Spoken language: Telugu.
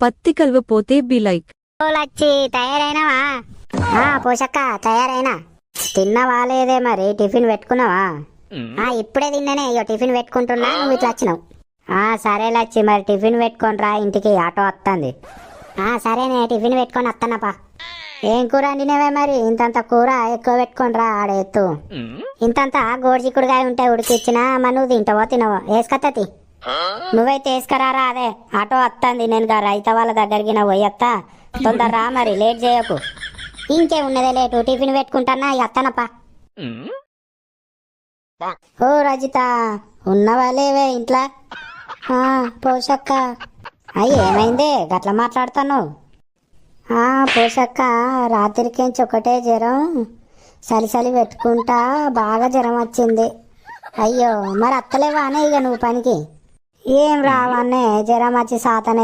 పత్తి కలవపోతే బి లైక్. ఓ లచ్చి తయారైనావా? పోషక్క తయారైనా. తిన్నవా లేదే మరి? టిఫిన్ పెట్టుకున్నావా? ఇప్పుడే తిన్నానే. ఇక టిఫిన్ పెట్టుకుంటున్నా, నువ్వు ఇట్లా వచ్చినావు. సరే లచ్చి, మరి టిఫిన్ పెట్టుకొని రా, ఇంటికి ఆటో వస్తుంది. సరేనే, టిఫిన్ పెట్టుకొని వస్తానప్పా. ఏం కూర వండినవే మరి? ఇంతంత కూర ఎక్కువ పెట్టుకొని రా, ఆడ ఎత్తు. ఇంతంత గోడిచిక్కుడుకాయ ఉంటే ఉడికిచ్చినా, మరి నువ్వు తింటావో తినవో? వేసుకత్తతి. నువ్వైతే వేసుకరారా, అదే ఆటో వస్తుంది. నేను రైత వాళ్ళ దగ్గరికి నా పోయత్తా. తొందర రా మరి, లేట్ చేయకు. ఇంకే ఉన్నదే లేటు, టిఫిన్ పెట్టుకుంటానా, అత్తనప్పా. ఓ రజిత, ఉన్నవా లేవే ఇంట్లో? పోషక్క. ఏమైందే గట్లా మాట్లాడతాను? పోషక్క, రాత్రికించి ఒకటే జ్వరం, చలి పెట్టుకుంటా బాగా జ్వరం వచ్చింది. అయ్యో, మరి అత్తలేవానే ఇక నువ్వు పనికి? ఏం రావన్నే, జ్వరం వచ్చి సాతనే